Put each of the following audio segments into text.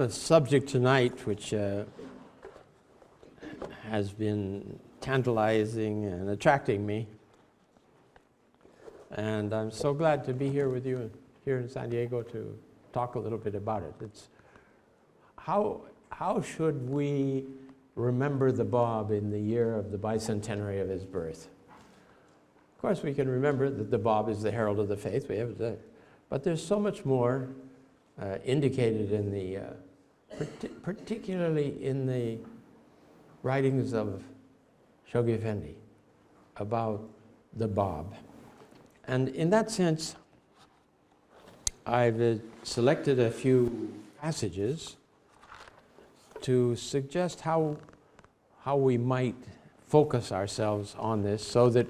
a subject tonight which has been tantalizing and attracting me. And I'm so glad to be here with you here in San Diego to talk a little bit about it. It's how should we remember the Bob in the year of the bicentenary of his birth? Of course, we can remember that the Bob is the herald of the faith. We have that, but there's so much more indicated in the, particularly in the writings of Shoghi Effendi about the Bob. And in that sense, I've selected a few passages to suggest how we might focus ourselves on this so that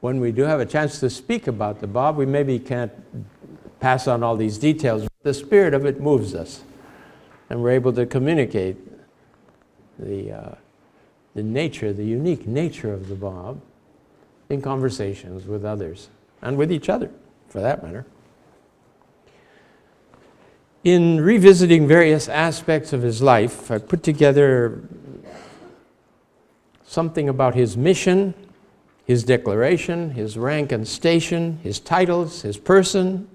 when we do have a chance to speak about the Bob, we maybe can't pass on all these details. The spirit of it moves us, and we're able to communicate the nature, the unique nature of the Bob in conversations with others, and with each other, for that matter. In revisiting various aspects of his life, I put together something about his mission, his declaration, his rank and station, his titles, his person,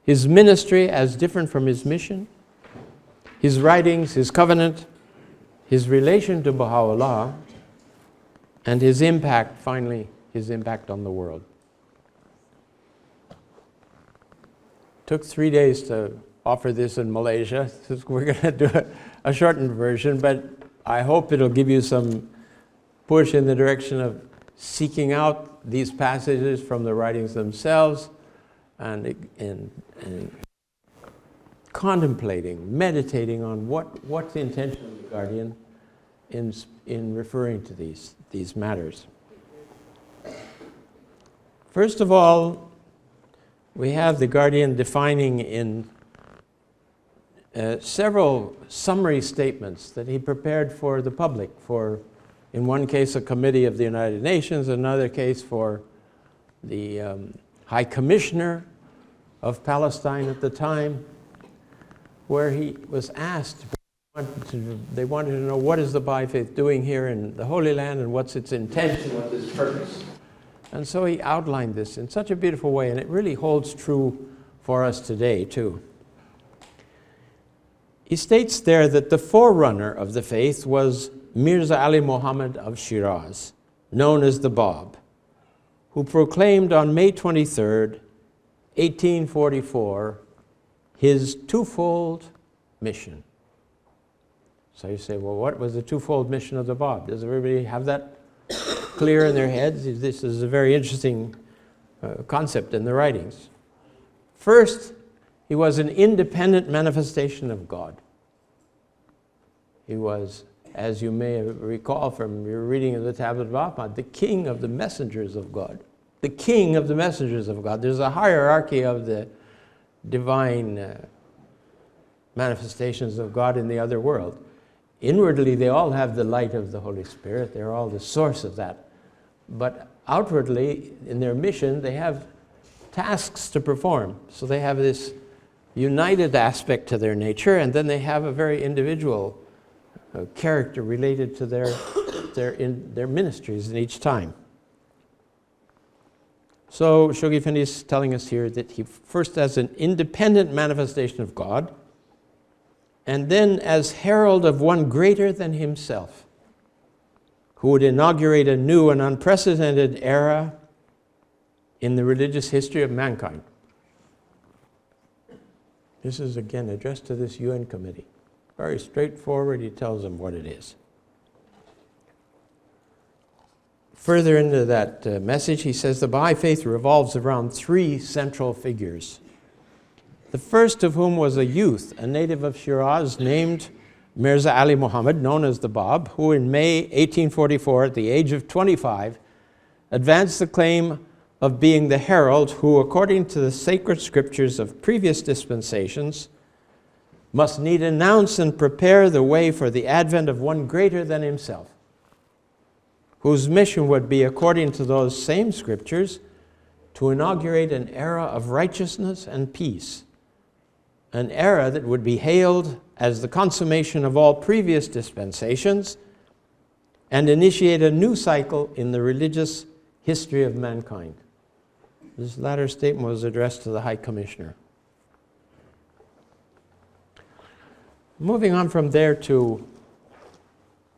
his ministry as different from his mission, his writings, his covenant, his relation to Baha'u'llah, and his impact, finally, his impact on the world. Took 3 days to offer this in Malaysia. We're going to do a shortened version, but I hope it'll give you some push in the direction of seeking out these passages from the writings themselves and contemplating, meditating on what's the intention of the Guardian in referring to these matters. First of all, we have the Guardian defining in several summary statements that he prepared for the public, for, in one case, a committee of the United Nations, another case for the High Commissioner of Palestine at the time, where he was asked, they wanted to know what is the Baha'i faith doing here in the Holy Land and what's its intention, what's its purpose. And so he outlined this in such a beautiful way, and it really holds true for us today too. He states there that the forerunner of the faith was Mirza Ali Muhammad of Shiraz, known as the Bab, who proclaimed on May 23rd, 1844, his twofold mission. So you say, well, what was the twofold mission of the Bab? Does everybody have that clear in their heads? This is a very interesting concept in the writings. First, he was an independent manifestation of God. He was, as you may recall from your reading of the Tablet of Ahmad, the king of the messengers of God. The king of the messengers of God. There's a hierarchy of the divine manifestations of God in the other world. Inwardly, they all have the light of the Holy Spirit. They're all the source of that. But outwardly, in their mission, they have tasks to perform. So they have this united aspect to their nature, and then they have a very individual character related to their ministries in each time. So Shoghi Effendi is telling us here that he first as an independent manifestation of God, and then as herald of one greater than himself, who would inaugurate a new and unprecedented era in the religious history of mankind. This is again addressed to this UN committee. Very straightforward, he tells them what it is. Further into that message, he says the Baha'i faith revolves around three central figures. The first of whom was a youth, a native of Shiraz named Mirza Ali Muhammad, known as the Bab, who in May 1844, at the age of 25, advanced the claim of being the herald who, according to the sacred scriptures of previous dispensations, must need announce and prepare the way for the advent of one greater than himself, whose mission would be, according to those same scriptures, to inaugurate an era of righteousness and peace, an era that would be hailed as the consummation of all previous dispensations and initiate a new cycle in the religious history of mankind. This latter statement was addressed to the High Commissioner. Moving on from there to,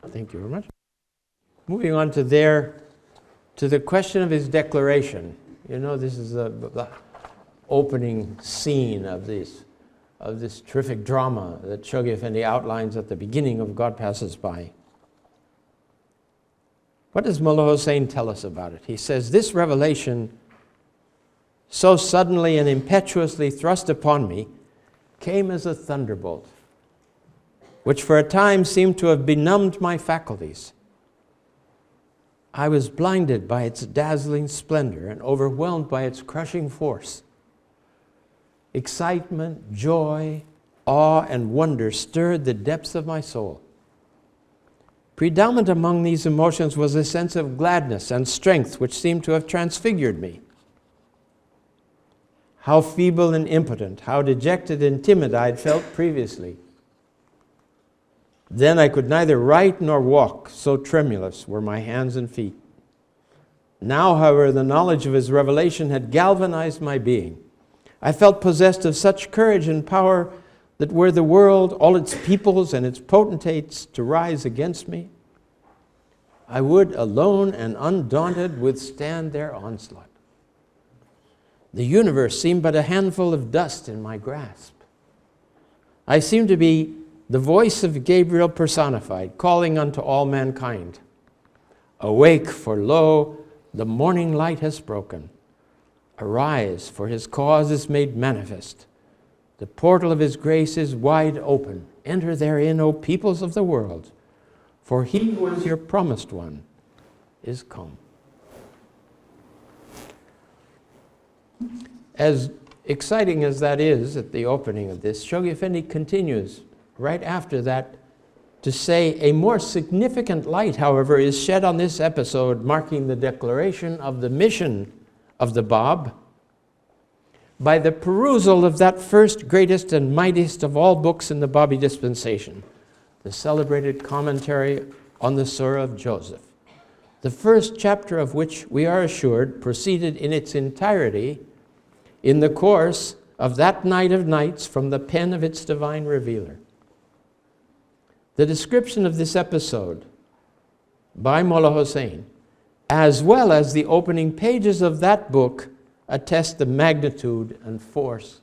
thank you very much. Moving on to there, to the question of his declaration. You know, this is the opening scene of this terrific drama that Shoghi Effendi outlines at the beginning of God Passes By. What does Mullah Hussain tell us about it? He says, this revelation, so suddenly and impetuously thrust upon me, came as a thunderbolt, which for a time seemed to have benumbed my faculties. I was blinded by its dazzling splendor and overwhelmed by its crushing force. Excitement, joy, awe, and wonder stirred the depths of my soul. Predominant among these emotions was a sense of gladness and strength which seemed to have transfigured me. How feeble and impotent, how dejected and timid I had felt previously. Then I could neither write nor walk, so tremulous were my hands and feet. Now, however, the knowledge of his revelation had galvanized my being. I felt possessed of such courage and power that were the world, all its peoples and its potentates, to rise against me, I would, alone and undaunted, withstand their onslaught. The universe seemed but a handful of dust in my grasp. I seemed to be the voice of Gabriel personified, calling unto all mankind, awake, for lo, the morning light has broken. Arise, for his cause is made manifest. The portal of his grace is wide open. Enter therein, O peoples of the world, for he who is your promised one is come. As exciting as that is at the opening of this, Shoghi Effendi continues right after that to say, a more significant light, however, is shed on this episode marking the declaration of the mission of the Bab by the perusal of that first, greatest, and mightiest of all books in the Babi dispensation, the celebrated commentary on the Surah of Joseph, the first chapter of which, we are assured, proceeded in its entirety in the course of that night of nights from the pen of its divine revealer. The description of this episode by Mullah Hussain, as well as the opening pages of that book, attest the magnitude and force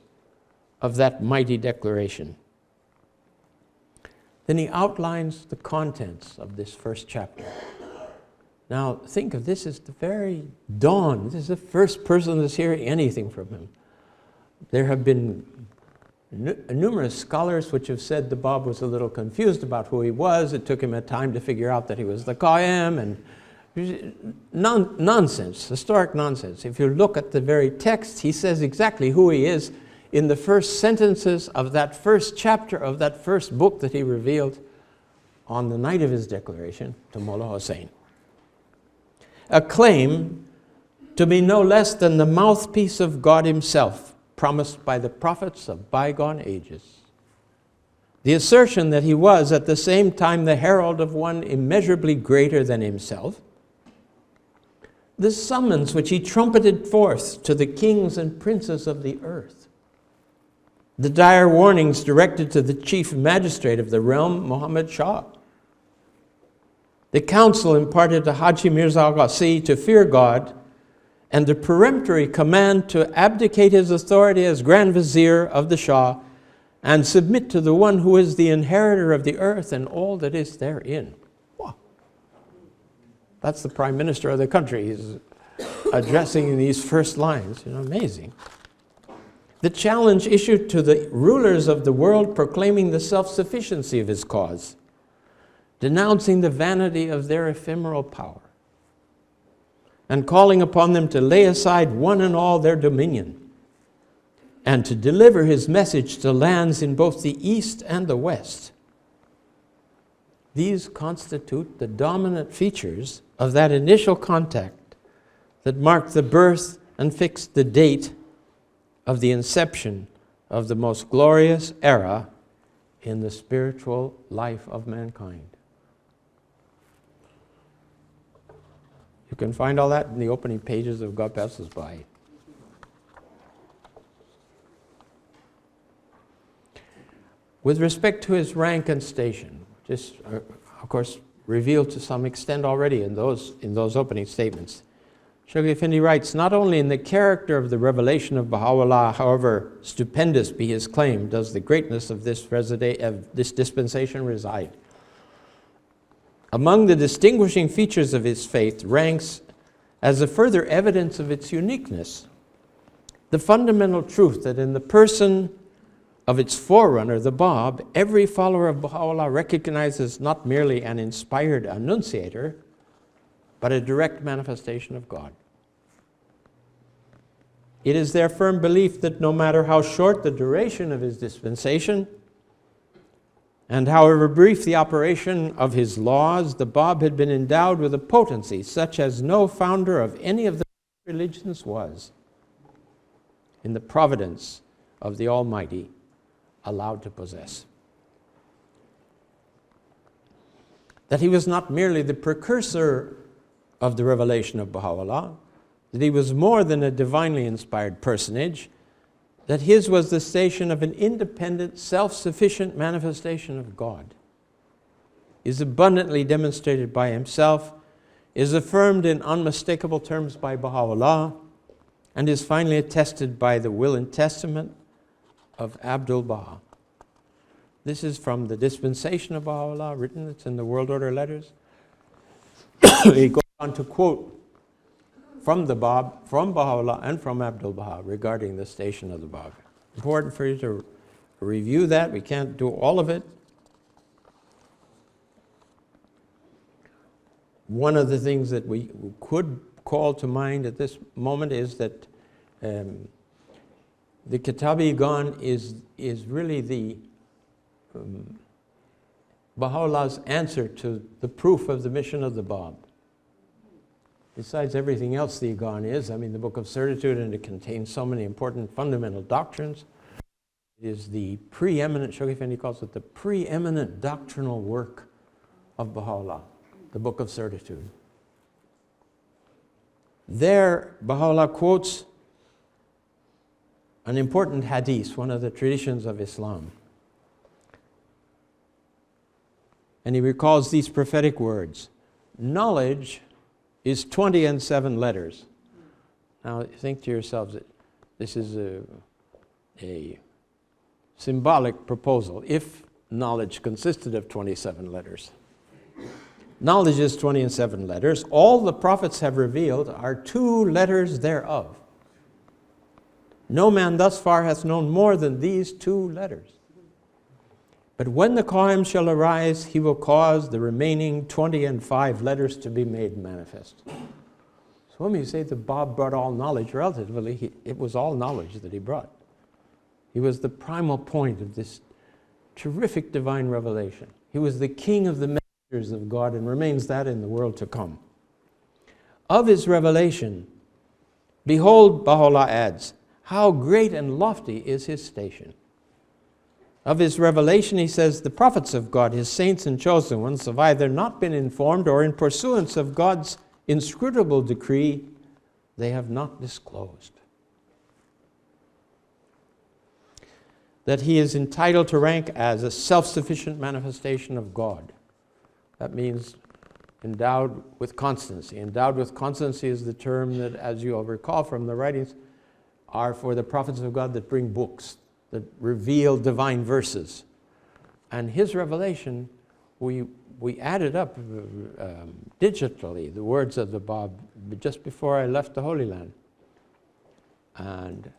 of that mighty declaration. Then he outlines the contents of this first chapter. Now, think of this as the very dawn. This is the first person that's hearing anything from him. There have been numerous scholars which have said the Bab was a little confused about who he was. It took him a time to figure out that he was the Qayyim, and nonsense, historic nonsense. If you look at the very text, he says exactly who he is in the first sentences of that first chapter of that first book that he revealed on the night of his declaration to Mullah Hussain. A claim to be no less than the mouthpiece of God himself, promised by the prophets of bygone ages. The assertion that he was at the same time the herald of one immeasurably greater than himself. The summons which he trumpeted forth to the kings and princes of the earth. The dire warnings directed to the chief magistrate of the realm, Muhammad Shah. The counsel imparted to Haji Mirza Agassi to fear God, and the peremptory command to abdicate his authority as Grand Vizier of the Shah and submit to the one who is the inheritor of the earth and all that is therein. Wow. That's the Prime Minister of the country. He's addressing in these first lines. Amazing. The challenge issued to the rulers of the world proclaiming the self-sufficiency of his cause, denouncing the vanity of their ephemeral power, and calling upon them to lay aside one and all their dominion, and to deliver his message to lands in both the east and the west. These constitute the dominant features of that initial contact that marked the birth and fixed the date of the inception of the most glorious era in the spiritual life of mankind. You can find all that in the opening pages of God Passes By. With respect to his rank and station, just of course revealed to some extent already in those opening statements, Shoghi Effendi writes, not only in the character of the revelation of Baha'u'llah, however stupendous be his claim, does the greatness of this dispensation reside. Among the distinguishing features of his faith ranks, as a further evidence of its uniqueness, the fundamental truth that in the person of its forerunner, the Bab, every follower of Baha'u'llah recognizes not merely an inspired annunciator, but a direct manifestation of God. It is their firm belief that no matter how short the duration of his dispensation, and however brief the operation of his laws, the Bab had been endowed with a potency such as no founder of any of the religions was, in the providence of the Almighty, allowed to possess. That he was not merely the precursor of the revelation of Baha'u'llah, that he was more than a divinely inspired personage, that his was the station of an independent, self-sufficient manifestation of God, is abundantly demonstrated by himself, is affirmed in unmistakable terms by Baha'u'llah, and is finally attested by the will and testament of Abdul-Baha. This is from the dispensation of Baha'u'llah, written, it's in the World Order Letters. He goes on to quote from the Bab, from Baha'u'llah, and from Abdul-Baha regarding the station of the Bab. Important for you to review that. We can't do all of it. One of the things that we could call to mind at this moment is that the Kitab-i-Iqan is really the Baha'u'llah's answer to the proof of the mission of the Bab. Besides everything else the Iqan is, I mean, the Book of Certitude, and it contains so many important fundamental doctrines. It is the preeminent, Shoghi Effendi calls it the preeminent doctrinal work of Baha'u'llah, the Book of Certitude. There, Baha'u'llah quotes an important hadith, one of the traditions of Islam. And he recalls these prophetic words: knowledge is 20 and 7 letters. Now think to yourselves that this is a symbolic proposal. If knowledge consisted of 27 letters. Knowledge is 20 and 7 letters. All the prophets have revealed are 2 letters thereof. No man thus far hath known more than these 2 letters. But when the Qaim shall arise, he will cause the remaining 20 and 5 letters to be made manifest. So when you say that Bab brought all knowledge, relatively, it was all knowledge that he brought. He was the primal point of this terrific divine revelation. He was the king of the messengers of God and remains that in the world to come. Of his revelation, behold, Baha'u'llah adds, how great and lofty is his station. Of his revelation, he says, the prophets of God, his saints and chosen ones, have either not been informed or in pursuance of God's inscrutable decree, they have not disclosed. That he is entitled to rank as a self-sufficient manifestation of God. That means endowed with constancy. Endowed with constancy is the term that, as you all recall from the writings, are for the prophets of God that bring books, that reveal divine verses. And his revelation, we added up digitally the words of the Bab just before I left the Holy Land. And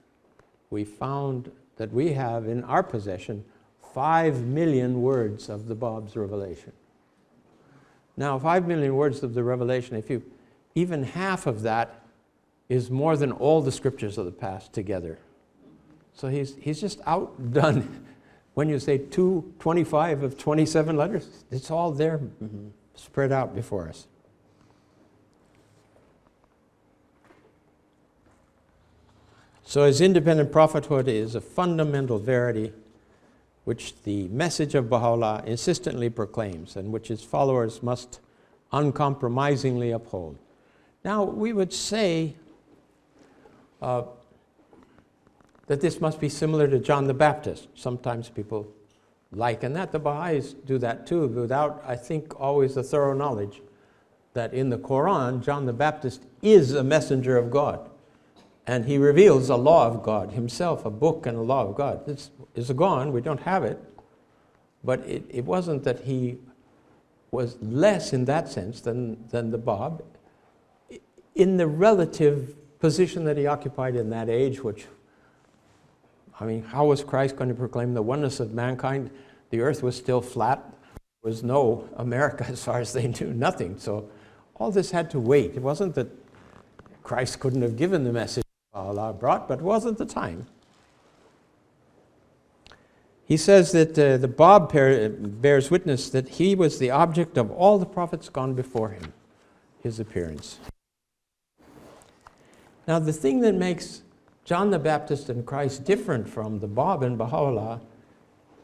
we found that we have in our possession 5 million words of the Bab's revelation. Now, 5 million words of the revelation, if you, even half of that is more than all the scriptures of the past together. So he's just outdone. When you say 25 of 27 letters, it's all there spread out before us. So his independent prophethood is a fundamental verity which the message of Baha'u'llah insistently proclaims and which his followers must uncompromisingly uphold. Now, we would say that this must be similar to John the Baptist. Sometimes people liken that. The Baha'is do that too, without, I think, always the thorough knowledge that in the Quran, John the Baptist is a messenger of God. And he reveals a law of God himself, a book and a law of God. This is gone, we don't have it. But it wasn't that he was less in that sense than the Bab, in the relative position that he occupied in that age, which, I mean, how was Christ going to proclaim the oneness of mankind? The earth was still flat. There was no America as far as they knew, nothing. So all this had to wait. It wasn't that Christ couldn't have given the message Allah brought, but it wasn't the time. He says that the Bab bears witness that he was the object of all the prophets gone before him, his appearance. Now, the thing that makes John the Baptist and Christ different from the Bab and Baha'u'llah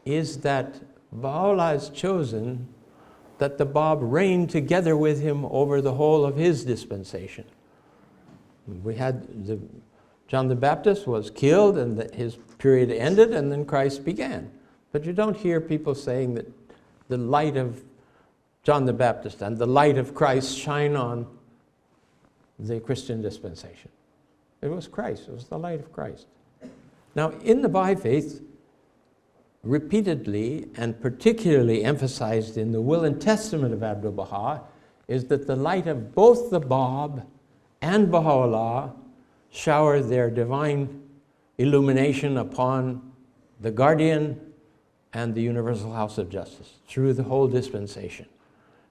is that Baha'u'llah has chosen that the Bab reign together with him over the whole of his dispensation. We had John the Baptist was killed and his period ended, and then Christ began. But you don't hear people saying that the light of John the Baptist and the light of Christ shine on the Christian dispensation. It was Christ. It was the light of Christ. Now, in the Baha'i faith, repeatedly and particularly emphasized in the will and testament of Abdu'l-Baha is that the light of both the Bab and Baha'u'llah shower their divine illumination upon the guardian and the universal house of justice through the whole dispensation.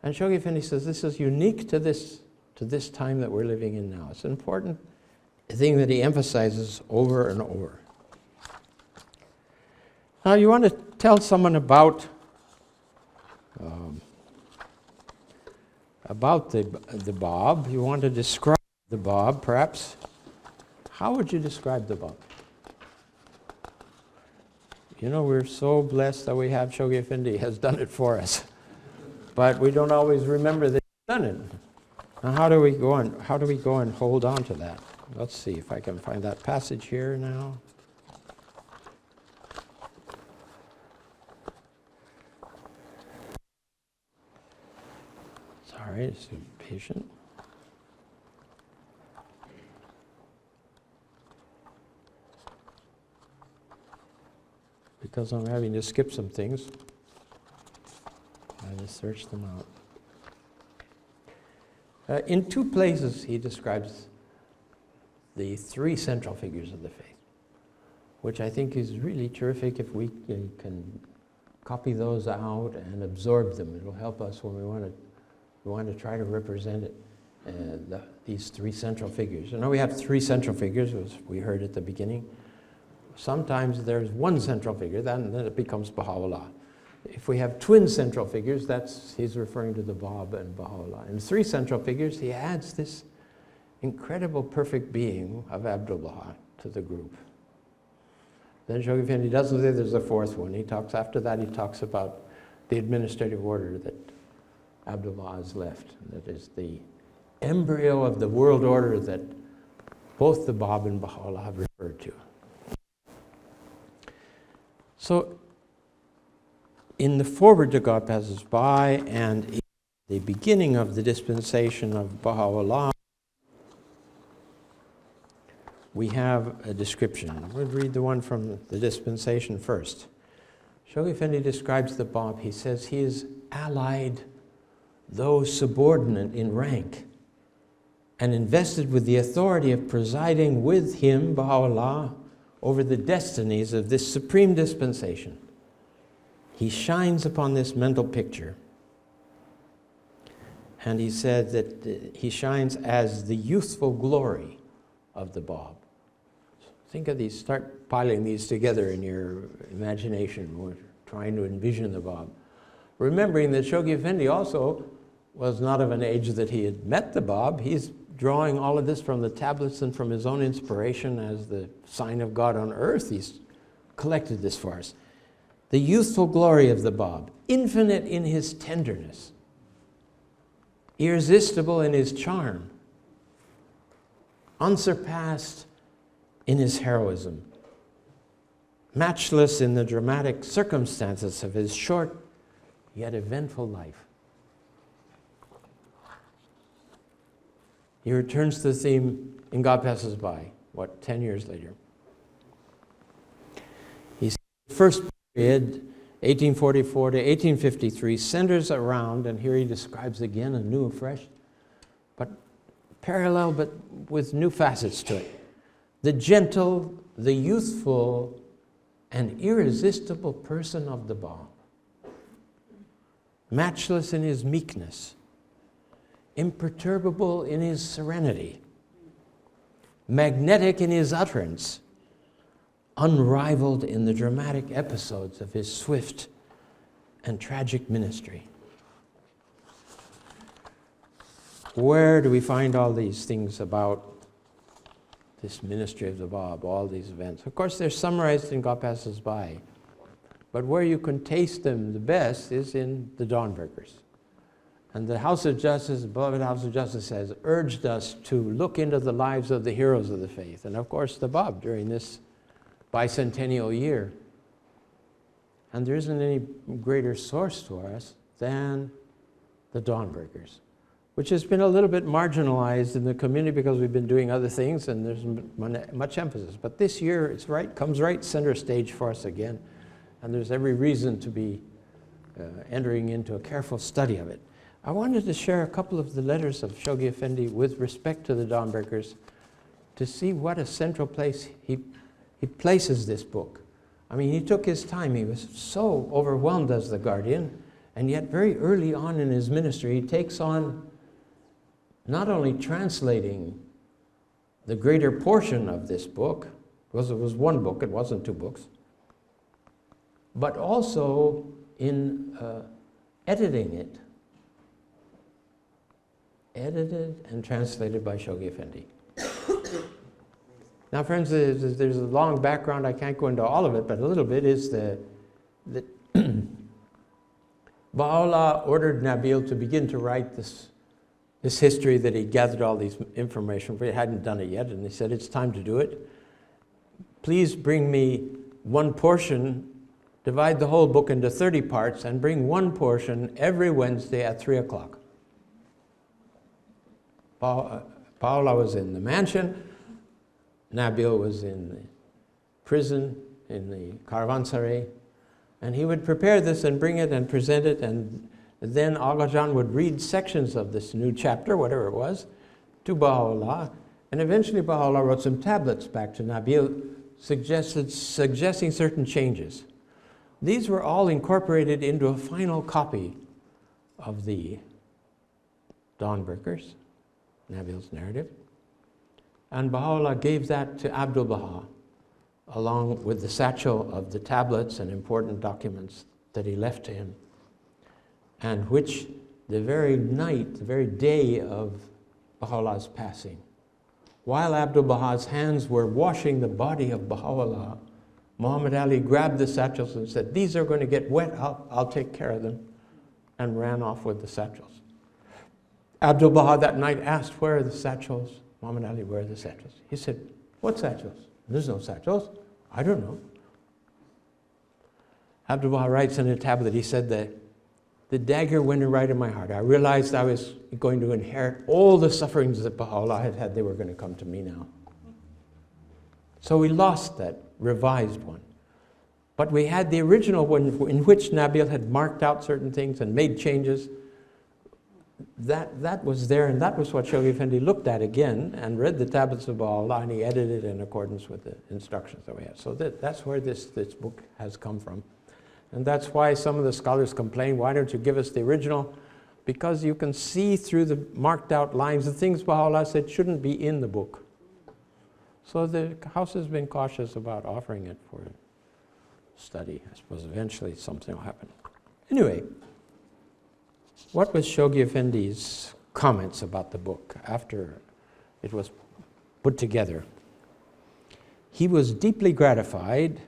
And Shoghi Effendi says this is unique to this time that we're living in now. It's an important thing that he emphasizes over and over. Now, you want to tell someone about the Bab. You want to describe the Bab, perhaps. How would you describe the Bab? You know, we're so blessed that we have Shoghi Effendi has done it for us. But we don't always remember that he's done it. Now, how do we go and hold on to that? Let's see if I can find that passage here now. Sorry, just be patient. Because I'm having to skip some things, I just search them out. In two places, he describes the three central figures of the faith, which I think is really terrific if we can copy those out and absorb them. It'll help us when we want to try to represent it, these three central figures. You know, we have three central figures, as we heard at the beginning. Sometimes there's one central figure, then it becomes Baha'u'llah. If we have twin central figures, he's referring to the Bab and Baha'u'llah. And three central figures, he adds this incredible perfect being of Abdu'l-Baha to the group. Then Shoghi Effendi doesn't say there's a fourth one. After that, he talks about the administrative order that Abdu'l-Baha has left. That is the embryo of the world order that both the Bab and Baha'u'llah have referred to. So, in the forward to God passes by and in the beginning of the dispensation of Baha'u'llah, we have a description. We'll read the one from the dispensation first. Shoghi Effendi describes the Bab. He says he is allied, though subordinate in rank, and invested with the authority of presiding with him, Baha'u'llah, over the destinies of this supreme dispensation. He shines upon this mental picture. And he said that he shines as the youthful glory of the Bab. Think of these, start piling these together in your imagination. We're trying to envision the Bab. Remembering that Shoghi Effendi also was not of an age that he had met the Bab. He's drawing all of this from the tablets and from his own inspiration as the sign of God on earth. He's collected this for us. The youthful glory of the Bab, infinite in his tenderness, irresistible in his charm, unsurpassed in his heroism, matchless in the dramatic circumstances of his short yet eventful life. He returns to the theme in God Passes By, 10 years later. His first period, 1844 to 1853, centers around, and here he describes again anew, afresh, but parallel, but with new facets to it. The gentle, the youthful, and irresistible person of the Bab. Matchless in his meekness, imperturbable in his serenity, magnetic in his utterance, unrivaled in the dramatic episodes of his swift and tragic ministry. Where do we find all these things about this ministry of the Bab, all these events? Of course, they're summarized in God Passes By, but where you can taste them the best is in the Dawnbreakers. And the House of Justice, the beloved House of Justice, has urged us to look into the lives of the heroes of the faith, and of course the Bab during this bicentennial year. And there isn't any greater source for us than the Dawnbreakers, which has been a little bit marginalized in the community because we've been doing other things and there's much emphasis. But this year it's comes right center stage for us again, and there's every reason to be entering into a careful study of it. I wanted to share a couple of the letters of Shoghi Effendi with respect to the Dawnbreakers to see what a central place he places this book. I mean, he took his time. He was so overwhelmed as the guardian, and yet very early on in his ministry, he takes on not only translating the greater portion of this book, because it was one book, it wasn't two books, but also in editing it. Edited and translated by Shoghi Effendi. Now, friends, there's a long background. I can't go into all of it, but a little bit is that Baha'u'llah ordered Nabil to begin to write this history that he gathered all these information, but he hadn't done it yet, and he said, it's time to do it. Please bring me one portion, divide the whole book into 30 parts, and bring one portion every Wednesday at 3 o'clock. Baha'u'llah was in the mansion, Nabil was in the prison, in the caravanserai, and he would prepare this and bring it and present it, and then Agha would read sections of this new chapter, whatever it was, to Baha'u'llah, and eventually Baha'u'llah wrote some tablets back to Nabil suggesting certain changes. These were all incorporated into a final copy of the Dawnbreakers, Nabil's narrative, and Baha'u'llah gave that to Abdul Baha, along with the satchel of the tablets and important documents that he left to him, and which the very night, the very day of Baha'u'llah's passing, while Abdul Baha's hands were washing the body of Baha'u'llah, Muhammad Ali grabbed the satchels and said, these are going to get wet, I'll take care of them, and ran off with the satchels. Abdul Baha that night asked, where are the satchels? Muhammad Ali, where are the satchels? He said, what satchels? There's no satchels. I don't know. Abdul Baha writes in a tablet, he said that the dagger went right in my heart. I realized I was going to inherit all the sufferings that Baha'u'llah had had. They were going to come to me now. So we lost that revised one. But we had the original one in which Nabil had marked out certain things and made changes. That was there, and that was what Shoghi Effendi looked at again and read the tablets of Baha'u'llah, and he edited it in accordance with the instructions that we had. So that's where this book has come from. And that's why some of the scholars complain, why don't you give us the original? Because you can see through the marked out lines the things Baha'u'llah said shouldn't be in the book. So the house has been cautious about offering it for study. I suppose eventually something will happen. Anyway, what was Shoghi Effendi's comments about the book after it was put together. He was deeply gratified,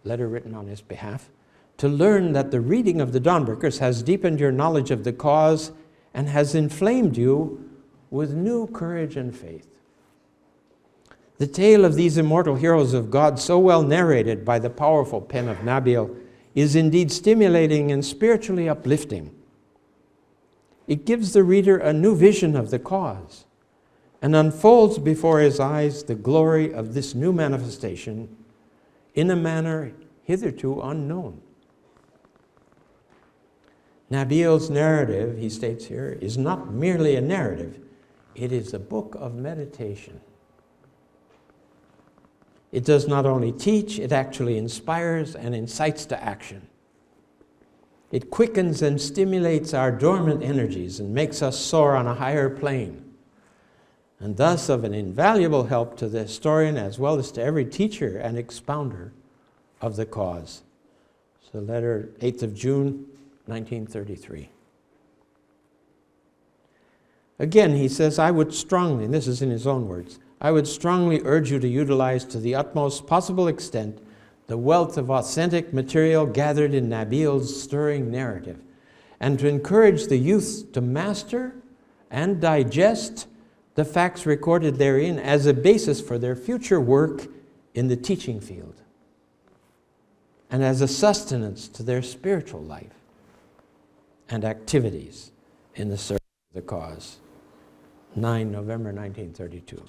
letter written on his behalf, to learn that the reading of the Dawnbreakers has deepened your knowledge of the cause and has inflamed you with new courage and faith. The tale of these immortal heroes of God, so well narrated by the powerful pen of Nabil, is indeed stimulating and spiritually uplifting. It gives the reader a new vision of the cause and unfolds before his eyes the glory of this new manifestation in a manner hitherto unknown. Nabil's narrative, he states here, is not merely a narrative, it is a book of meditation. It does not only teach, it actually inspires and incites to action. It quickens and stimulates our dormant energies and makes us soar on a higher plane, and thus of an invaluable help to the historian as well as to every teacher and expounder of the cause. So letter 8th of June, 1933. Again, he says, I would strongly, and this is in his own words, I would strongly urge you to utilize to the utmost possible extent the wealth of authentic material gathered in Nabil's stirring narrative, and to encourage the youth to master and digest the facts recorded therein as a basis for their future work in the teaching field and as a sustenance to their spiritual life and activities in the service of the cause. 9 November 1932.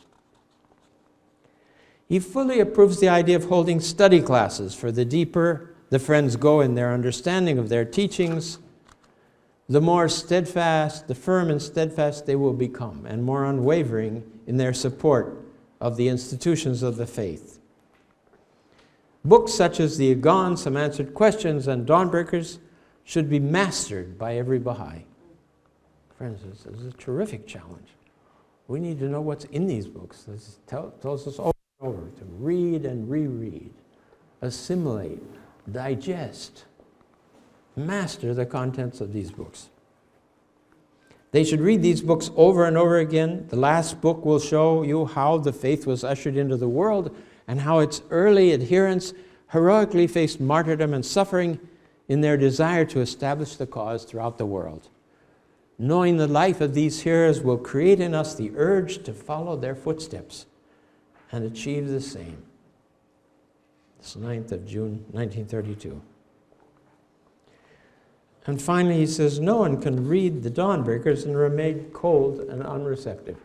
He fully approves the idea of holding study classes, for the deeper the friends go in their understanding of their teachings, the more steadfast, the firm and steadfast they will become, and more unwavering in their support of the institutions of the faith. Books such as the Agon, Some Answered Questions, and Dawnbreakers should be mastered by every Baha'i. Friends, this is a terrific challenge. We need to know what's in these books. This tells us over and over to read and reread, assimilate, digest, master the contents of these books. They should read these books over and over again. The last book will show you how the faith was ushered into the world and how its early adherents heroically faced martyrdom and suffering in their desire to establish the cause throughout the world. Knowing the life of these heroes will create in us the urge to follow their footsteps and achieve the same. This 9th of June, 1932. And finally, he says, no one can read the Dawnbreakers and remain cold and unreceptive.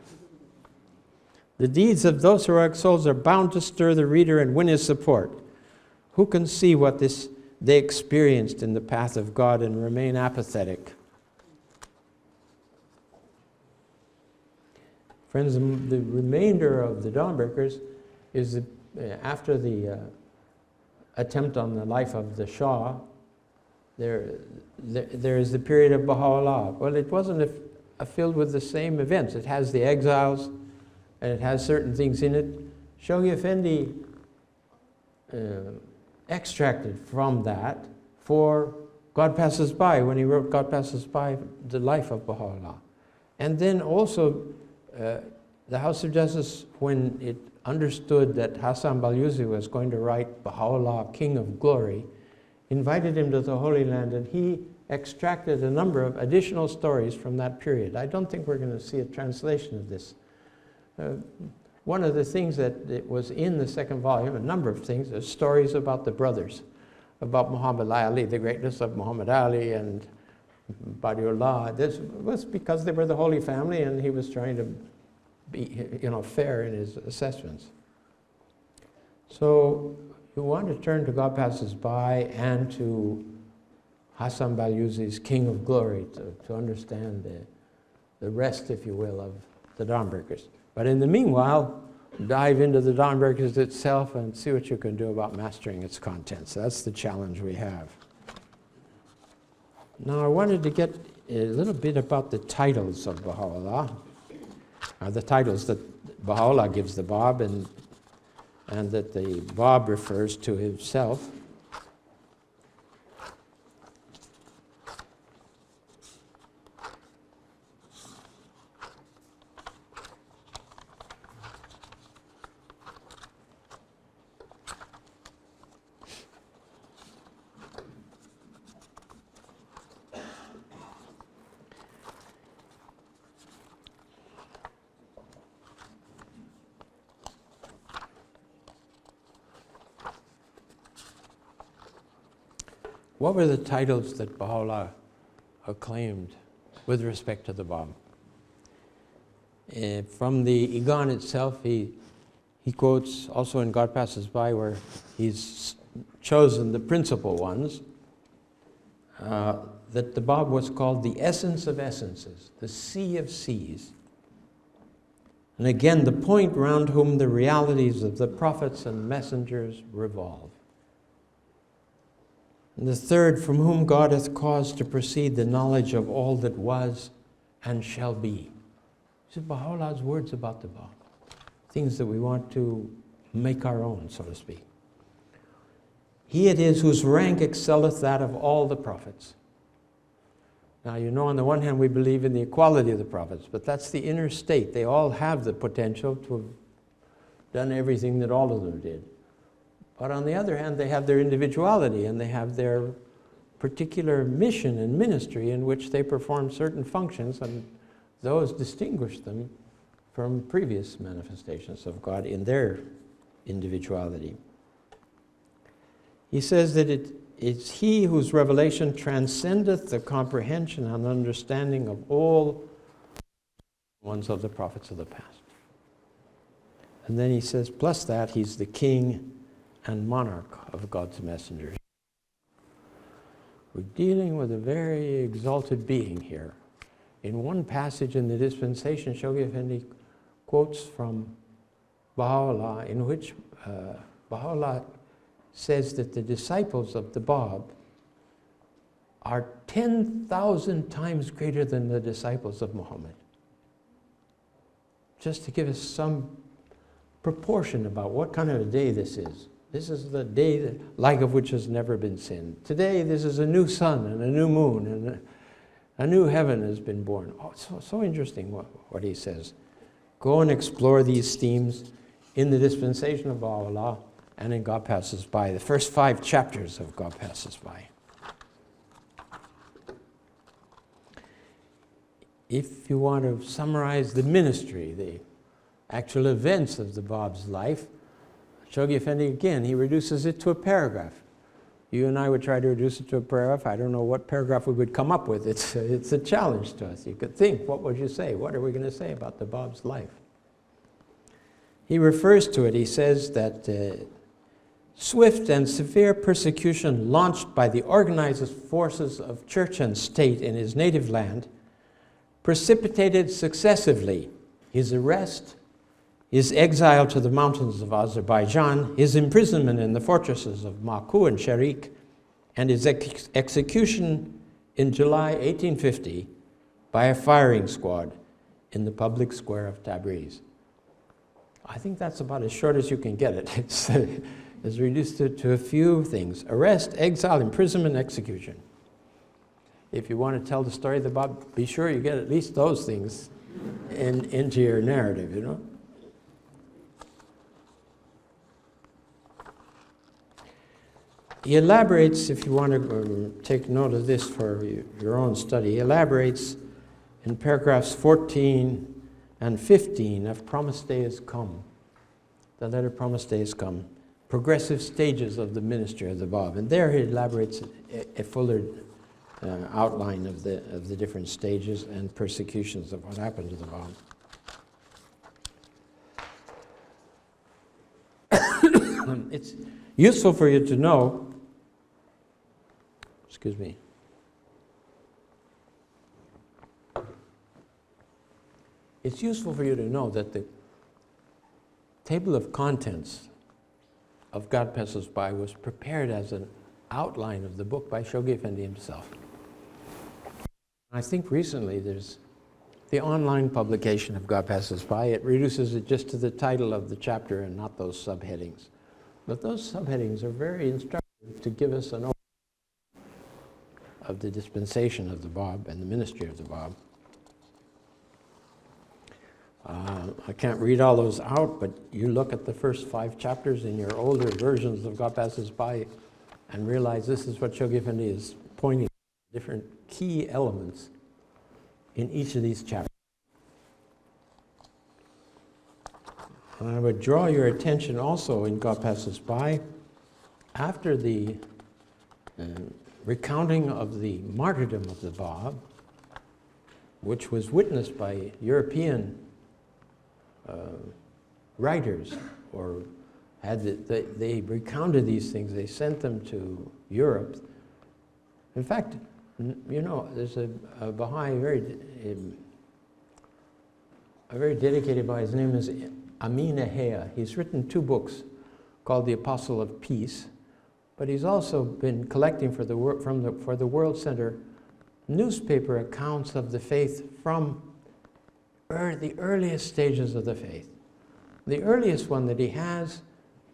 The deeds of those heroic souls are bound to stir the reader and win his support. Who can see what they experienced in the path of God and remain apathetic? Friends, the remainder of the Dawnbreakers is after the attempt on the life of the Shah. There is the period of Baha'u'llah. Well, it wasn't filled with the same events. It has the exiles, and it has certain things in it. Shoghi Effendi extracted from that for God Passes By, when he wrote God Passes By, the life of Baha'u'llah. And then also the House of Justice, when it understood that Hassan Balyuzi was going to write Baha'u'llah, King of Glory, invited him to the Holy Land, and he extracted a number of additional stories from that period. I don't think we're going to see a translation of this. One of the things that it was in the second volume, a number of things, are stories about the brothers, about Muhammad Ali, the greatness of Muhammad Ali and Badiullah. This was because they were the Holy Family, and he was trying to be, fair in his assessments. So you want to turn to God Passes By and to Hassan Balyuzi's King of Glory to understand the rest, if you will, of the Dawnbreakers. But in the meanwhile, dive into the Dawnbreakers itself and see what you can do about mastering its contents. That's the challenge we have. Now, I wanted to get a little bit about the titles of Baha'u'llah, the titles that Baha'u'llah gives the Bab, and that the Bab refers to himself. What were the titles that Baha'u'llah acclaimed with respect to the Bab? From the Igan itself, he quotes also in God Passes By, where he's chosen the principal ones, that the Bab was called the essence of essences, the sea of seas. And again, the point round whom the realities of the prophets and messengers revolve. And the third, from whom God hath caused to proceed the knowledge of all that was and shall be. This is Baha'u'llah's words about the Bab. Things that we want to make our own, so to speak. He it is whose rank excelleth that of all the prophets. Now, you know, on the one hand, we believe in the equality of the prophets, but that's the inner state. They all have the potential to have done everything that all of them did. But on the other hand, they have their individuality, and they have their particular mission and ministry in which they perform certain functions, and those distinguish them from previous manifestations of God in their individuality. He says that it's he whose revelation transcendeth the comprehension and understanding of all ones of the prophets of the past. And then he says, plus that, he's the king and monarch of God's messengers. We're dealing with a very exalted being here. In one passage in the dispensation, Shoghi Effendi quotes from Baha'u'llah, in which Baha'u'llah says that the disciples of the Bab are 10,000 times greater than the disciples of Muhammad. Just to give us some proportion about what kind of a day this is. This is the day that, like of which has never been sinned. Today, this is a new sun and a new moon, and a new heaven has been born. Oh, so interesting what he says. Go and explore these themes in the dispensation of Baha'u'llah and in God Passes By, the first 5 chapters of God Passes By. If you want to summarize the ministry, the actual events of the Bab's life, Shoghi Effendi, again, he reduces it to a paragraph. You and I would try to reduce it to a paragraph. I don't know what paragraph we would come up with. It's a challenge to us. You could think, what would you say? What are we going to say about the Bab's life? He refers to it, he says that swift and severe persecution launched by the organized forces of church and state in his native land precipitated successively his arrest, his exile to the mountains of Azerbaijan, his imprisonment in the fortresses of Maku and Sharik, and his execution in July 1850 by a firing squad in the public square of Tabriz. I think that's about as short as you can get it. It's reduced to a few things: arrest, exile, imprisonment, execution. If you want to tell the story of the Bab, be sure you get at least those things into your narrative, you know. He elaborates, if you want to take note of this for your own study, he elaborates in paragraphs 14 and 15 of Promised Day Has Come. The letter Promised Day Has Come. Progressive stages of the ministry of the Bab. And there he elaborates a fuller outline of the different stages and persecutions of what happened to the Bab. It's useful for you to know, excuse me, it's useful for you to know that the table of contents of God Passes By was prepared as an outline of the book by Shoghi Effendi himself. I think recently there's the online publication of God Passes By. It reduces it just to the title of the chapter and not those subheadings. But those subheadings are very instructive to give us an overview of the dispensation of the Bab and the ministry of the Bab. I can't read all those out, but you look at the first 5 chapters in your older versions of God Passes By and realize this is what Shoghi Effendi is pointing to, different key elements in each of these chapters. And I would draw your attention also in God Passes By, after the recounting of the martyrdom of the Bab, which was witnessed by European writers, or they recounted these things, they sent them to Europe. In fact, you know, there's a Baha'i, a very dedicated Baha'i, his name is Amin Ahea. He's written 2 books called The Apostle of Peace, but he's also been collecting for the World Center newspaper accounts of the faith from the earliest stages of the faith. The earliest one that he has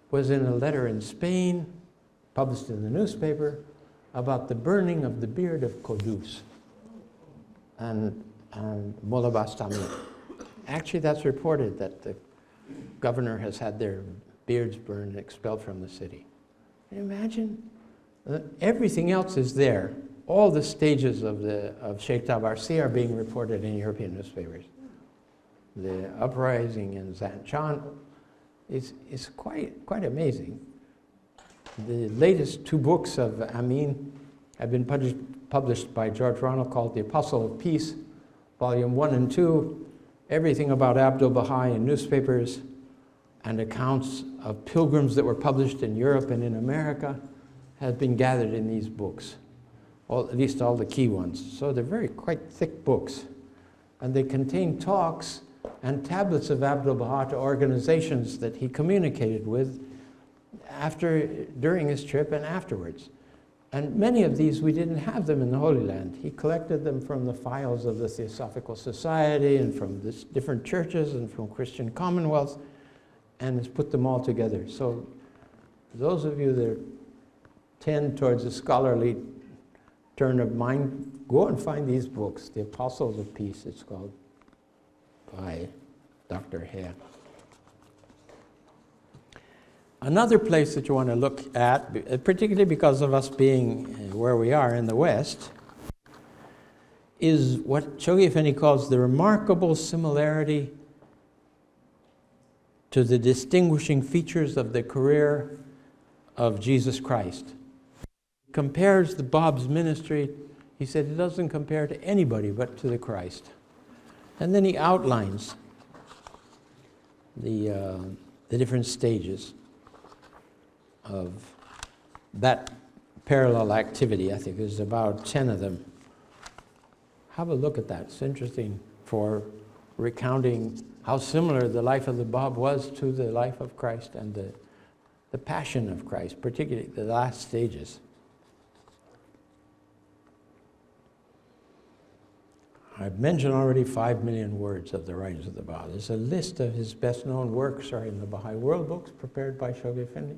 was in a letter in Spain, published in the newspaper, about the burning of the beard of Qudus and Mullah Bastami. Actually, that's reported that the governor has had their beards burned and expelled from the city. Can you imagine? Everything else is there. All the stages of Sheikh Tabarsi are being reported in European newspapers. The uprising in Zanchan is quite amazing. The latest 2 books of Amin have been published by George Ronald, called The Apostle of Peace, Volume 1 and 2. Everything about Abdul Baha'i in newspapers, and accounts of pilgrims that were published in Europe and in America has been gathered in these books, at least all the key ones. So they're quite thick books. And they contain talks and tablets of Abdul Baha to organizations that he communicated with during his trip and afterwards. And many of these, we didn't have them in the Holy Land. He collected them from the files of the Theosophical Society and from different churches and from Christian commonwealths, and has put them all together. So those of you that tend towards a scholarly turn of mind, go and find these books. The Apostles of Peace, it's called, by Dr. Hare. Another place that you want to look at, particularly because of us being where we are in the West, is what Shoghi Effendi calls the remarkable similarity to the distinguishing features of the career of Jesus Christ. He compares the Bab's ministry, he said it doesn't compare to anybody but to the Christ. And then he outlines the different stages of that parallel activity. I think there's about 10 of them. Have a look at that. It's interesting for recounting how similar the life of the Bab was to the life of Christ and the passion of Christ, particularly the last stages. I've mentioned already 5 million words of the writings of the Bab. There's a list of his best-known works are in the Baha'i World Books prepared by Shoghi Effendi.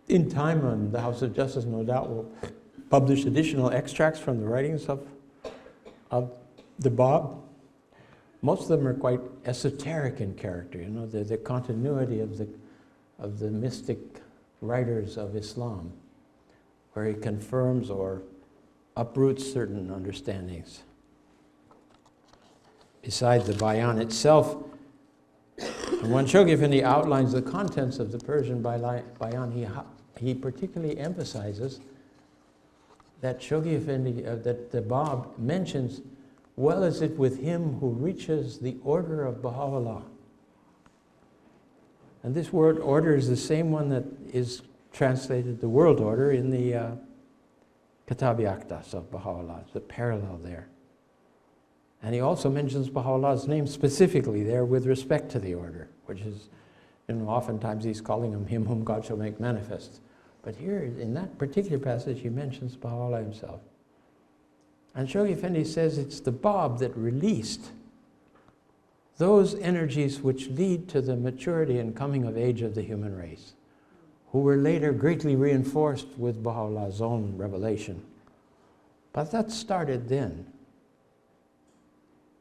In time, the House of Justice, no doubt, will publish additional extracts from the writings of the Bab. Most of them are quite esoteric in character. You know, the continuity of the mystic writers of Islam, where he confirms or uproots certain understandings. Besides the bayan itself, and when Shoghi Effendi outlines the contents of the Persian bayan, he particularly emphasizes that Shoghi Effendi, that the Bab mentions, well is it with him who reaches the order of Baha'u'llah. And this word order is the same one that is translated the world order in the Kitab-i Aqdas of Baha'u'llah. It's a parallel there. And he also mentions Baha'u'llah's name specifically there with respect to the order, which is, you know, oftentimes he's calling him whom God shall make manifest. But here, in that particular passage, he mentions Baha'u'llah himself. And Shoghi Effendi says it's the Bab that released those energies which lead to the maturity and coming of age of the human race, who were later greatly reinforced with Baha'u'llah's own revelation. But that started then.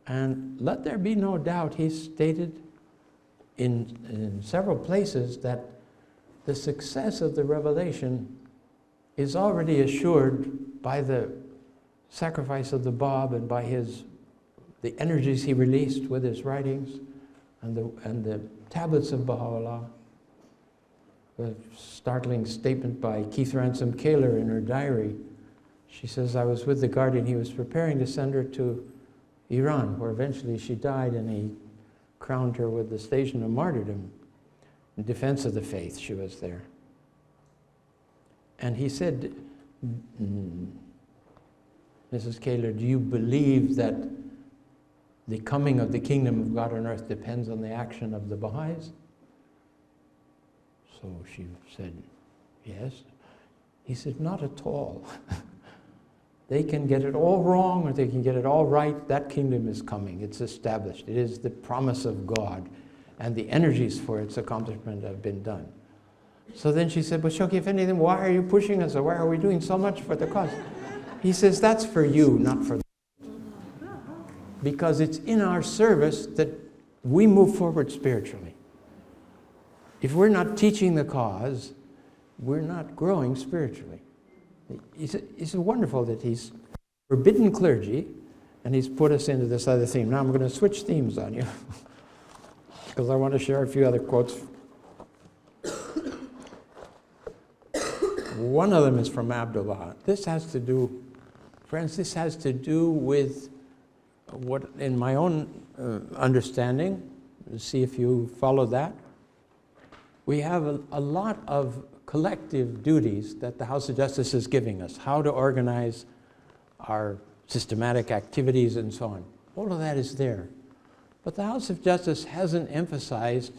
And let there be no doubt, he stated in several places that the success of the revelation is already assured by the sacrifice of the Bab and by the energies he released with his writings and the tablets of Baha'u'llah. a startling statement by Keith Ransom Kaler in her diary. She says, I was with the Guardian. He was preparing to send her to Iran, where eventually she died, and he crowned her with the Station of Martyrdom. In defense of the faith, she was there. And he said, Mrs. Kaler, do you believe that the coming of the kingdom of God on earth depends on the action of the Baha'is? So she said, yes. He said, not at all. They can get it all wrong or they can get it all right. That kingdom is coming. It's established. It is the promise of God. And the energies for its accomplishment have been done. So then she said, but Shoki, if anything, why are you pushing us, or why are we doing so much for the cause? He says, that's for you, not for them. Because it's in our service that we move forward spiritually. If we're not teaching the cause, we're not growing spiritually. It's wonderful that he's forbidden clergy, and he's put us into this other theme. Now I'm going to switch themes on you, because I want to share a few other quotes. One of them is from Abdullah. This has to do, friends, this has to do with what, in my own understanding, see if you follow that. We have a lot of collective duties that the House of Justice is giving us, how to organize our systematic activities and so on. All of that is there. But the House of Justice hasn't emphasized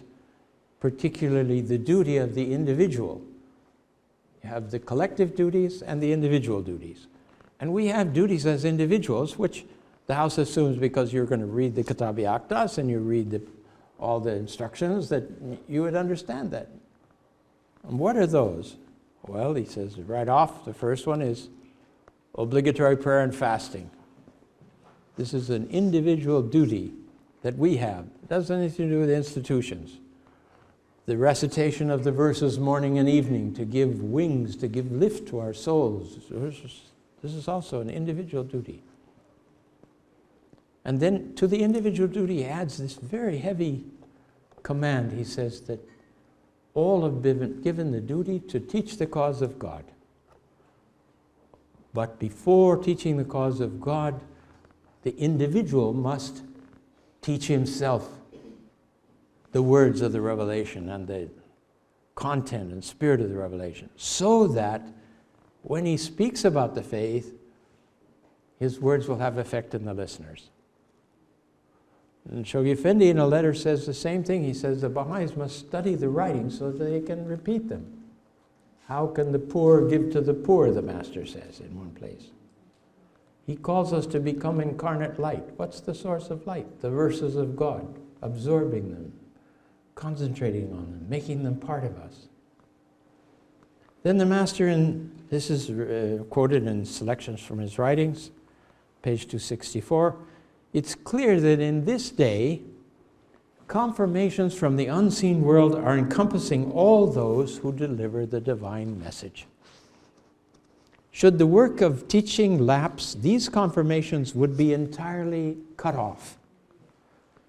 particularly the duty of the individual. You have the collective duties and the individual duties. And we have duties as individuals, which the House assumes because you're going to read the Kitabi Akdas and you read all the instructions that you would understand that. And what are those? Well, he says right off, the first one is obligatory prayer and fasting. This is an individual duty that we have. It doesn't have anything to do with institutions. The recitation of the verses morning and evening to give wings, to give lift to our souls. This is also an individual duty. And then to the individual duty he adds this very heavy command. He says that all have been given the duty to teach the cause of God. But before teaching the cause of God, the individual must teach himself the words of the revelation and the content and spirit of the revelation, so that when he speaks about the faith, his words will have effect in the listeners. And Shoghi Effendi in a letter says the same thing. He says the Baha'is must study the writings so that they can repeat them. How can the poor give to the poor, the Master says in one place. He calls us to become incarnate light. What's the source of light? The verses of God, absorbing them, concentrating on them, making them part of us. Then the Master, this is quoted in selections from his writings, page 264, it's clear that in this day, confirmations from the unseen world are encompassing all those who deliver the divine message. Should the work of teaching lapse, these confirmations would be entirely cut off,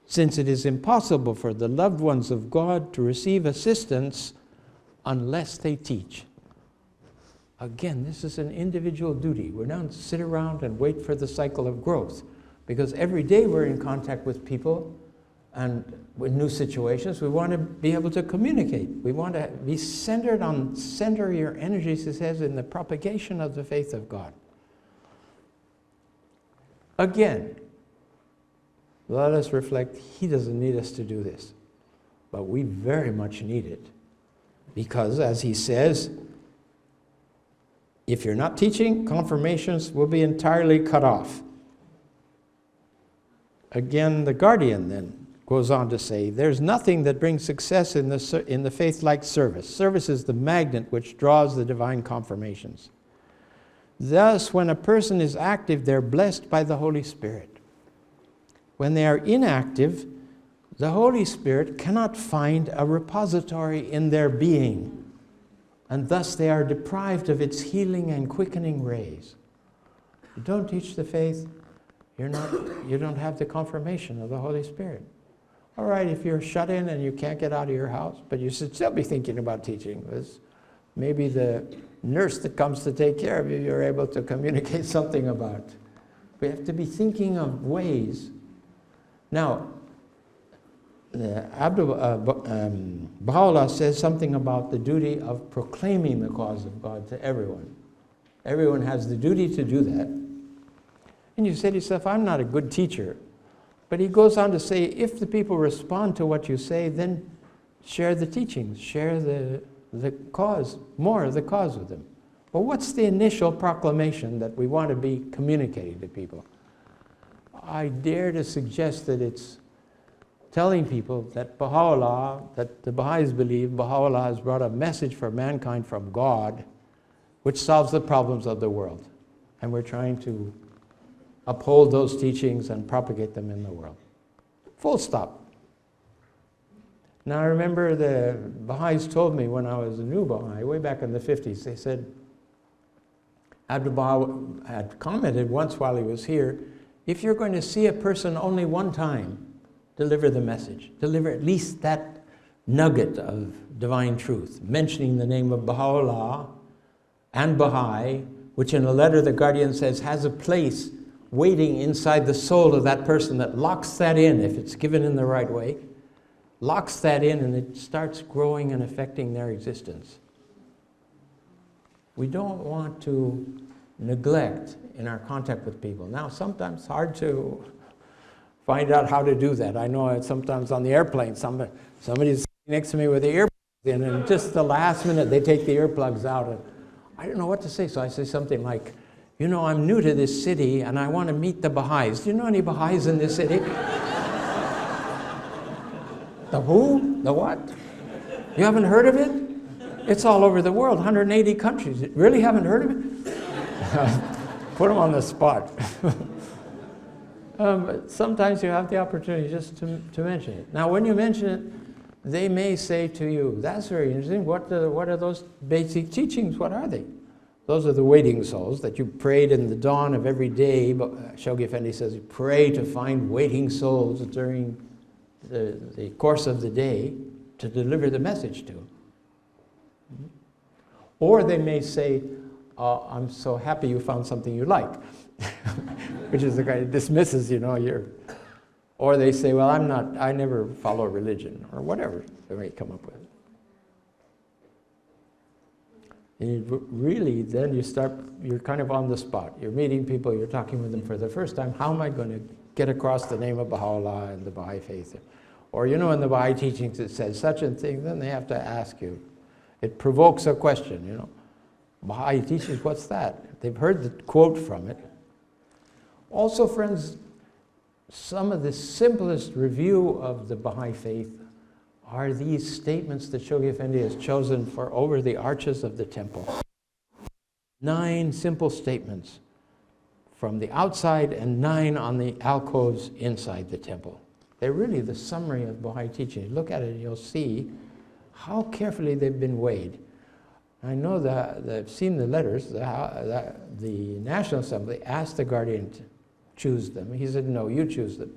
since it is impossible for the loved ones of God to receive assistance unless they teach. Again, this is an individual duty. We're not to sit around and wait for the cycle of growth, because every day we're in contact with people and with new situations. We want to be able to communicate. We want to be center your energies, it says, in the propagation of the faith of God. Again, let us reflect, he doesn't need us to do this, but we very much need it. Because, as he says, if you're not teaching, confirmations will be entirely cut off. Again, the Guardian then goes on to say, there's nothing that brings success in the faith like service. Service is the magnet which draws the divine confirmations. Thus, when a person is active, they're blessed by the Holy Spirit. When they are inactive, the Holy Spirit cannot find a repository in their being, and thus they are deprived of its healing and quickening rays. You don't teach the faith, you don't have the confirmation of the Holy Spirit. All right, if you're shut in and you can't get out of your house, but you should still be thinking about teaching. Because maybe the nurse that comes to take care of you, you're able to communicate something about. We have to be thinking of ways. Now, Baha'u'llah says something about the duty of proclaiming the cause of God to everyone. Everyone has the duty to do that. And you say to yourself, I'm not a good teacher. But he goes on to say, if the people respond to what you say, then share the teachings, share the cause, more of the cause with them. Well, what's the initial proclamation that we want to be communicating to people? I dare to suggest that it's telling people that Baha'u'llah, that the Baha'is believe Baha'u'llah has brought a message for mankind from God which solves the problems of the world. And we're trying to uphold those teachings and propagate them in the world. Full stop. Now I remember the Baha'is told me when I was a new Baha'i, way back in the 50s, they said, Abdu'l-Baha had commented once while he was here, if you're going to see a person only one time, deliver the message. Deliver at least that nugget of divine truth, mentioning the name of Baha'u'llah and Baha'i, which in a letter the Guardian says has a place waiting inside the soul of that person that locks that in, if it's given in the right way, locks that in and it starts growing and affecting their existence. We don't want to neglect in our contact with people. Now, sometimes it's hard to find out how to do that. I know sometimes on the airplane, somebody's sitting next to me with the earplugs in, and just the last minute they take the earplugs out, and I don't know what to say, so I say something like, you know, I'm new to this city and I want to meet the Baha'is. Do you know any Baha'is in this city? The who? The what? You haven't heard of it? It's all over the world, 180 countries. You really haven't heard of it? Put them on the spot. But sometimes you have the opportunity just to mention it. Now, when you mention it, they may say to you, that's very interesting. What are those basic teachings? What are they? Those are the waiting souls that you prayed in the dawn of every day. Shoghi Effendi says, you pray to find waiting souls during the course of the day to deliver the message to. Or they may say, I'm so happy you found something you like, which is the guy who dismisses, you know, or they say, well, I never follow religion, or whatever they may come up with. And really, then you're kind of on the spot. You're meeting people, you're talking with them for the first time. How am I going to get across the name of Baha'u'llah and the Baha'i faith? Or, you know, in the Baha'i teachings it says such a thing, then they have to ask you. It provokes a question, you know. Baha'i teachings, what's that? They've heard the quote from it. Also, friends, some of the simplest review of the Baha'i faith are these statements that Shoghi Effendi has chosen for over the arches of the temple. 9 simple statements from the outside and 9 on the alcoves inside the temple. They're really the summary of Baha'i teaching. Look at it and you'll see how carefully they've been weighed. I know that I've seen the letters. The National Assembly asked the Guardian to choose them. He said, no, you choose them.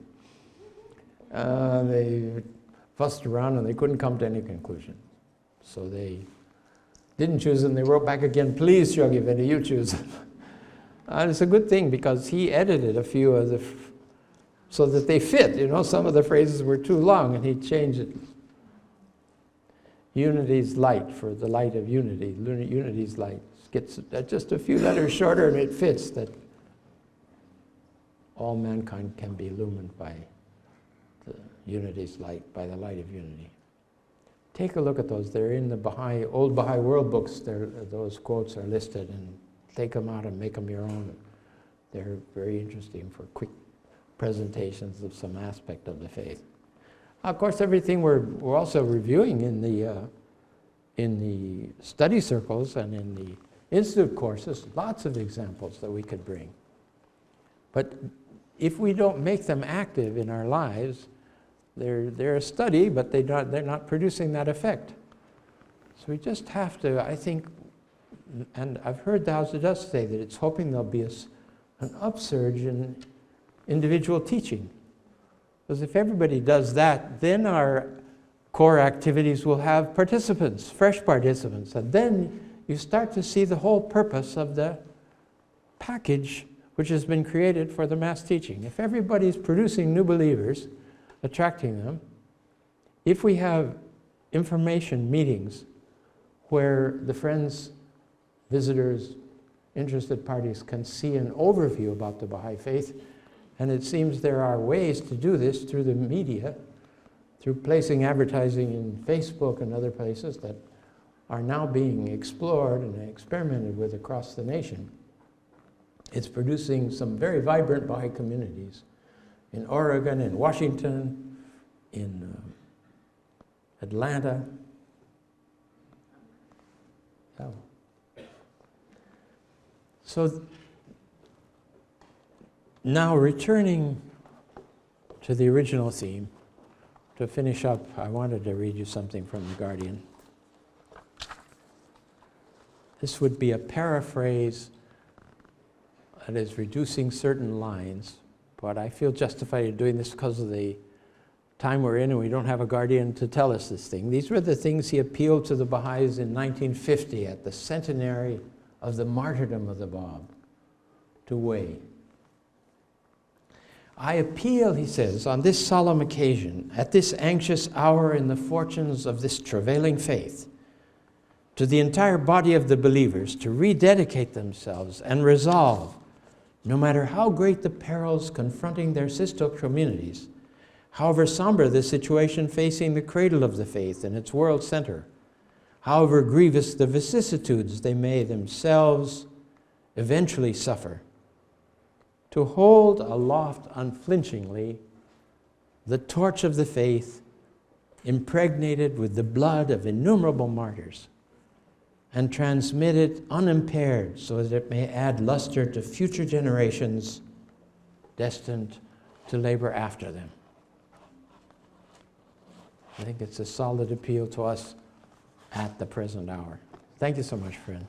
They fussed around and they couldn't come to any conclusion. So they didn't choose them. They wrote back again, please, Shoghi Effendi, you choose them. And it's a good thing because he edited a few of the, so that they fit. You know, some of the phrases were too long and he changed it. Unity's light, for the light of unity. Unity's light gets just a few letters shorter and it fits that all mankind can be illumined by the unity's light, by the light of unity. Take a look at those. They're in the old Baha'i world books. Those quotes are listed, and take them out and make them your own. They're very interesting for quick presentations of some aspect of the faith. Of course, everything we're also reviewing in the study circles and in the institute courses, lots of examples that we could bring. But if we don't make them active in our lives, they're a study, but they're not producing that effect. So we just have to, I think, and I've heard the House of Dust say that it's hoping there'll be an upsurge in individual teaching. Because if everybody does that, then our core activities will have participants, fresh participants. And then you start to see the whole purpose of the package which has been created for the mass teaching. If everybody's producing new believers, attracting them, if we have information meetings where the friends, visitors, interested parties can see an overview about the Baha'i faith, and it seems there are ways to do this through the media, through placing advertising in Facebook and other places that are now being explored and experimented with across the nation. It's producing some very vibrant Baha'i communities in Oregon, in Washington, in Atlanta. Oh. So now returning to the original theme, to finish up, I wanted to read you something from The Guardian. This would be a paraphrase that is reducing certain lines, but I feel justified in doing this because of the time we're in and we don't have a Guardian to tell us this thing. These were the things he appealed to the Baha'is in 1950 at the centenary of the martyrdom of the Bab to weigh. I appeal, he says, on this solemn occasion, at this anxious hour in the fortunes of this travailing faith, to the entire body of the believers to rededicate themselves and resolve, no matter how great the perils confronting their sister communities, however somber the situation facing the cradle of the faith and its world center, however grievous the vicissitudes they may themselves eventually suffer, to hold aloft unflinchingly the torch of the faith impregnated with the blood of innumerable martyrs, and transmit it unimpaired so that it may add luster to future generations destined to labor after them. I think it's a solid appeal to us at the present hour. Thank you so much, friend.